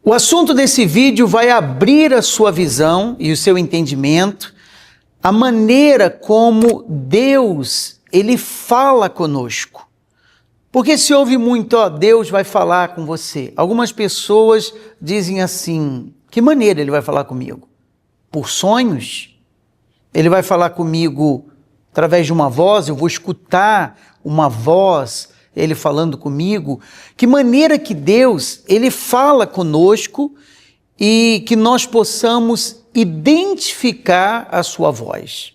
O assunto desse vídeo vai abrir a sua visão e o seu entendimento, a maneira como Deus, Ele fala conosco. Porque se ouve muito, Deus vai falar com você. Algumas pessoas dizem assim, que maneira Ele vai falar comigo? Por sonhos? Ele vai falar comigo através de uma voz, eu vou escutar uma voz, Ele falando comigo. Que maneira que Deus, Ele fala conosco e que nós possamos identificar a sua voz.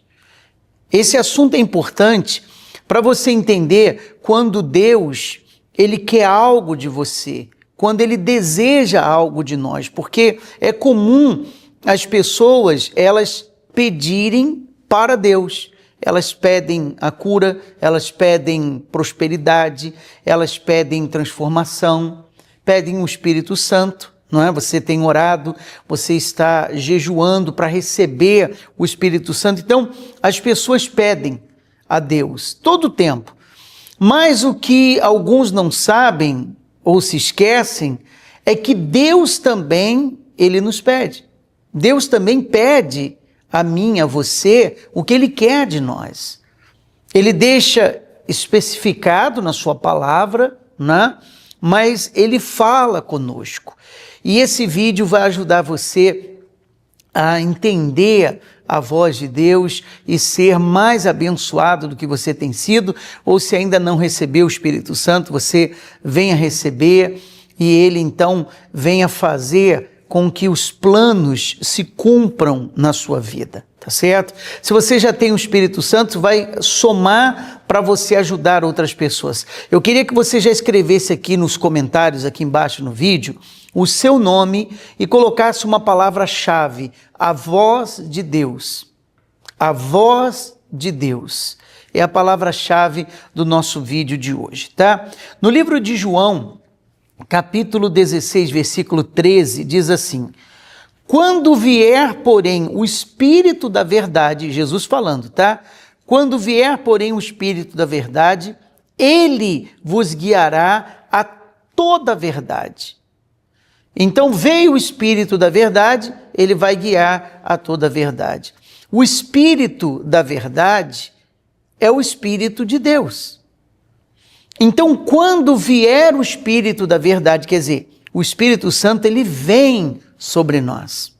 Esse assunto é importante para você entender quando Deus, Ele quer algo de você, quando Ele deseja algo de nós, porque é comum as pessoas, elas pedirem para Deus. Elas pedem a cura, elas pedem prosperidade, elas pedem transformação, pedem o Espírito Santo, não é? Você tem orado, você está jejuando para receber o Espírito Santo. Então, as pessoas pedem a Deus todo o tempo. Mas o que alguns não sabem ou se esquecem é que Deus também, Ele nos pede. Deus também pede a mim, a você, o que Ele quer de nós. Ele deixa especificado na sua palavra, né? Mas Ele fala conosco. E esse vídeo vai ajudar você a entender a voz de Deus e ser mais abençoado do que você tem sido, ou se ainda não recebeu o Espírito Santo, você venha receber e Ele então venha fazer com que os planos se cumpram na sua vida, tá certo? Se você já tem o Espírito Santo, vai somar para você ajudar outras pessoas. Eu queria que você já escrevesse aqui nos comentários, aqui embaixo no vídeo, o seu nome e colocasse uma palavra-chave, a voz de Deus. A voz de Deus é a palavra-chave do nosso vídeo de hoje, tá? No livro de João, capítulo 16, versículo 13, diz assim: quando vier, porém, o Espírito da verdade, Jesus falando, tá? Quando vier, porém, o Espírito da verdade, Ele vos guiará a toda a verdade. Então veio o Espírito da verdade, Ele vai guiar a toda a verdade. O Espírito da verdade é o Espírito de Deus. Então, quando vier o Espírito da verdade, quer dizer, o Espírito Santo, ele vem sobre nós.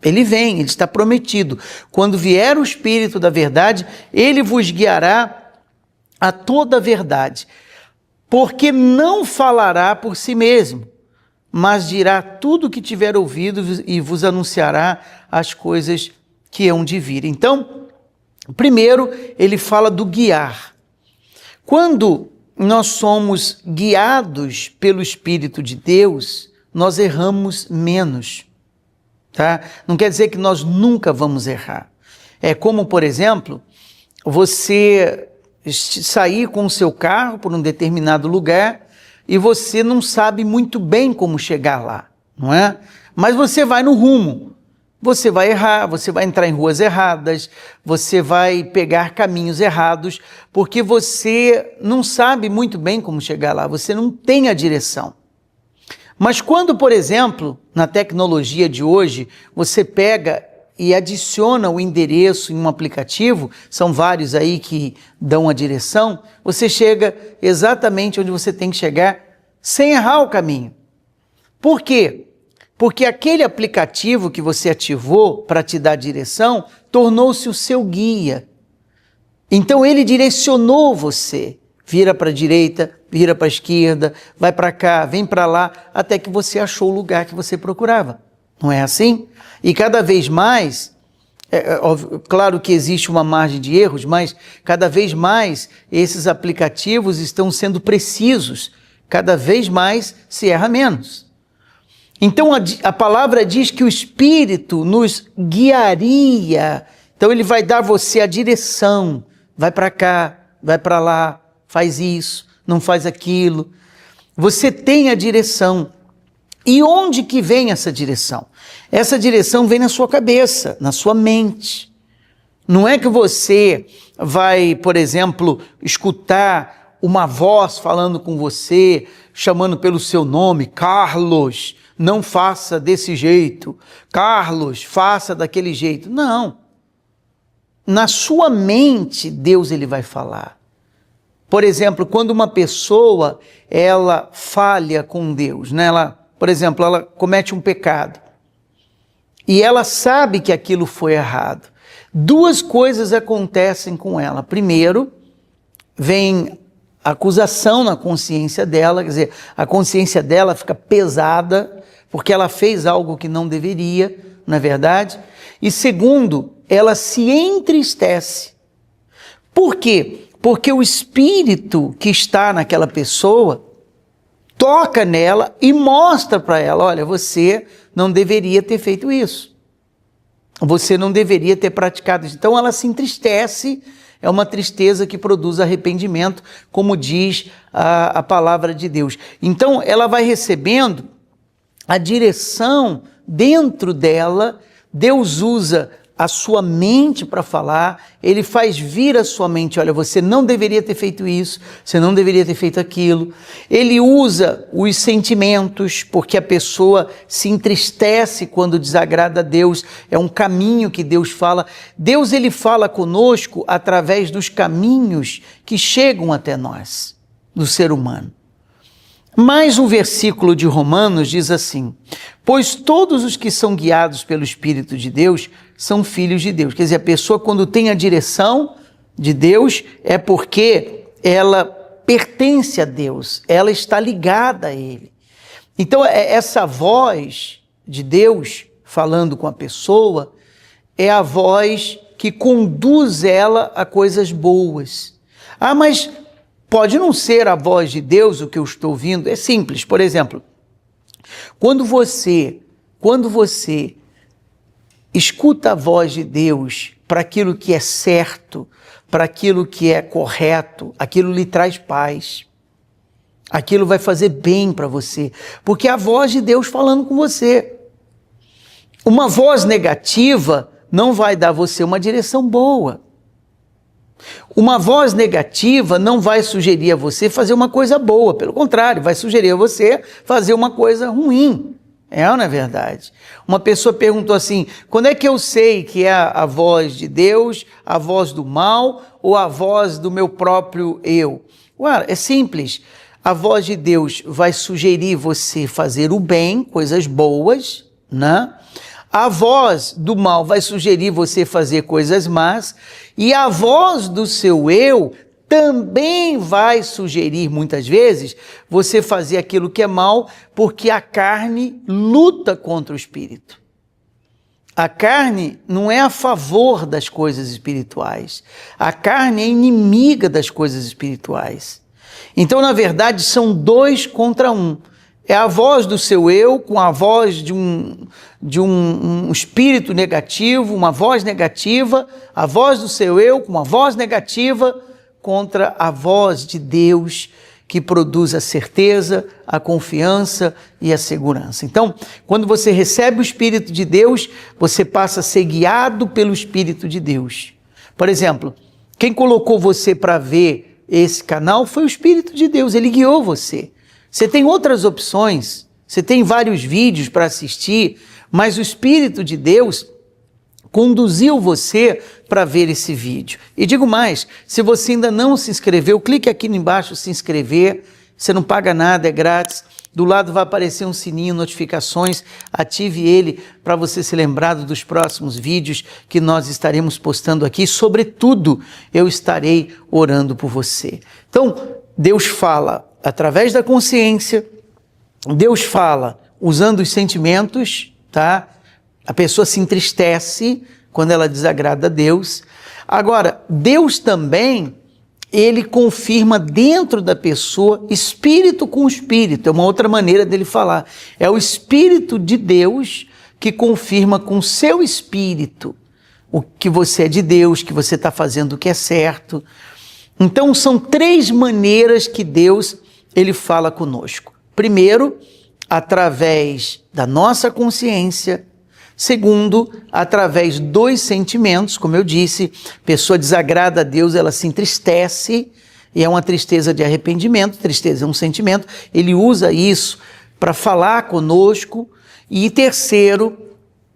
Ele vem, ele está prometido. Quando vier o Espírito da verdade, ele vos guiará a toda a verdade. Porque não falará por si mesmo, mas dirá tudo o que tiver ouvido e vos anunciará as coisas que hão de vir. Então, primeiro, ele fala do guiar. Quando nós somos guiados pelo Espírito de Deus, nós erramos menos, tá? Não quer dizer que nós nunca vamos errar. É como, por exemplo, você sair com o seu carro por um determinado lugar e você não sabe muito bem como chegar lá, não é? Mas você vai no rumo. Você vai errar, você vai entrar em ruas erradas, você vai pegar caminhos errados, porque você não sabe muito bem como chegar lá, você não tem a direção. Mas quando, por exemplo, na tecnologia de hoje, você pega e adiciona o endereço em um aplicativo, são vários aí que dão a direção, você chega exatamente onde você tem que chegar, sem errar o caminho. Por quê? Porque aquele aplicativo que você ativou para te dar direção, tornou-se o seu guia. Então ele direcionou você. Vira para a direita, vira para a esquerda, vai para cá, vem para lá, até que você achou o lugar que você procurava. Não é assim? E cada vez mais, claro que existe uma margem de erros, mas cada vez mais esses aplicativos estão sendo precisos. Cada vez mais se erra menos. Então a palavra diz que o Espírito nos guiaria. Então ele vai dar você a direção. Vai para cá, vai para lá, faz isso, não faz aquilo. Você tem a direção. E onde que vem essa direção? Essa direção vem na sua cabeça, na sua mente. Não é que você vai, por exemplo, escutar uma voz falando com você, chamando pelo seu nome, Carlos, não faça desse jeito, Carlos, faça daquele jeito. Não. Na sua mente, Deus ele vai falar. Por exemplo, quando uma pessoa, ela falha com Deus, né? Por exemplo, ela comete um pecado e ela sabe que aquilo foi errado. Duas coisas acontecem com ela. Primeiro, vem acusação na consciência dela, quer dizer, a consciência dela fica pesada porque ela fez algo que não deveria, não é verdade? E segundo, ela se entristece. Por quê? Porque o espírito que está naquela pessoa toca nela e mostra para ela, olha, você não deveria ter feito isso. Você não deveria ter praticado isso. Então ela se entristece, é uma tristeza que produz arrependimento, como diz a palavra de Deus. Então ela vai recebendo a direção dentro dela. Deus usa a sua mente para falar, ele faz vir a sua mente, olha, você não deveria ter feito isso, você não deveria ter feito aquilo. Ele usa os sentimentos, porque a pessoa se entristece quando desagrada a Deus, é um caminho que Deus fala. Deus ele fala conosco através dos caminhos que chegam até nós, do ser humano. Mais um versículo de Romanos diz assim, pois todos os que são guiados pelo Espírito de Deus são filhos de Deus. Quer dizer, a pessoa quando tem a direção de Deus é porque ela pertence a Deus, ela está ligada a Ele. Então essa voz de Deus falando com a pessoa é a voz que conduz ela a coisas boas. Ah, mas pode não ser a voz de Deus o que eu estou ouvindo. É simples, por exemplo, quando você escuta a voz de Deus para aquilo que é certo, para aquilo que é correto, aquilo lhe traz paz. Aquilo vai fazer bem para você, porque é a voz de Deus falando com você. Uma voz negativa não vai dar a você uma direção boa. Uma voz negativa não vai sugerir a você fazer uma coisa boa, pelo contrário, vai sugerir a você fazer uma coisa ruim. É ou não é verdade? Uma pessoa perguntou assim, quando é que eu sei que é a voz de Deus, a voz do mal ou a voz do meu próprio eu? Ué, é simples, a voz de Deus vai sugerir você fazer o bem, coisas boas, né? A voz do mal vai sugerir você fazer coisas más e a voz do seu eu também vai sugerir muitas vezes você fazer aquilo que é mal, porque a carne luta contra o espírito. A carne não é a favor das coisas espirituais. A carne é inimiga das coisas espirituais. Então, na verdade, são 2 contra 1. É a voz do seu eu com a voz de um espírito negativo, uma voz negativa, a voz do seu eu com uma voz negativa contra a voz de Deus que produz a certeza, a confiança e a segurança. Então, quando você recebe o Espírito de Deus, você passa a ser guiado pelo Espírito de Deus. Por exemplo, quem colocou você para ver esse canal foi o Espírito de Deus, ele guiou você. Você tem outras opções, você tem vários vídeos para assistir, mas o Espírito de Deus conduziu você para ver esse vídeo. E digo mais, se você ainda não se inscreveu, clique aqui embaixo se inscrever, você não paga nada, é grátis. Do lado vai aparecer um sininho, notificações, ative ele para você ser lembrado dos próximos vídeos que nós estaremos postando aqui. Sobretudo, eu estarei orando por você. Então, Deus fala através da consciência, Deus fala usando os sentimentos, tá? A pessoa se entristece quando ela desagrada a Deus. Agora, Deus também, ele confirma dentro da pessoa, espírito com espírito, é uma outra maneira dele falar. É o Espírito de Deus que confirma com o seu espírito o que você é de Deus, que você está fazendo o que é certo. Então, são 3 maneiras que Deus ele fala conosco. Primeiro, através da nossa consciência. Segundo, através dos sentimentos, como eu disse, a pessoa desagrada a Deus, ela se entristece e é uma tristeza de arrependimento. Tristeza é um sentimento, ele usa isso para falar conosco. E terceiro,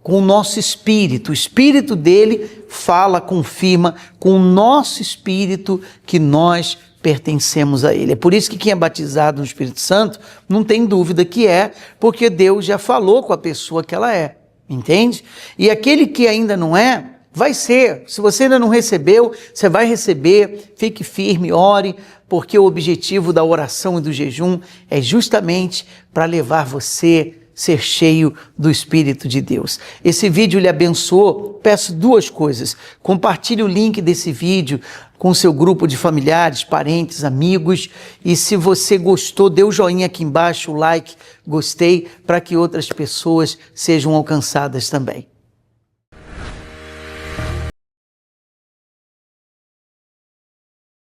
com o nosso espírito. O espírito dele fala, confirma com o nosso espírito que nós pertencemos a ele. É por isso que quem é batizado no Espírito Santo não tem dúvida que é, porque Deus já falou com a pessoa que ela é, entende? E aquele que ainda não é, vai ser. Se você ainda não recebeu, você vai receber. Fique firme, ore, porque o objetivo da oração e do jejum é justamente para levar você ser cheio do Espírito de Deus. Esse vídeo lhe abençoou? Peço duas coisas. Compartilhe o link desse vídeo com seu grupo de familiares, parentes, amigos. E se você gostou, dê o joinha aqui embaixo, o like, gostei, para que outras pessoas sejam alcançadas também.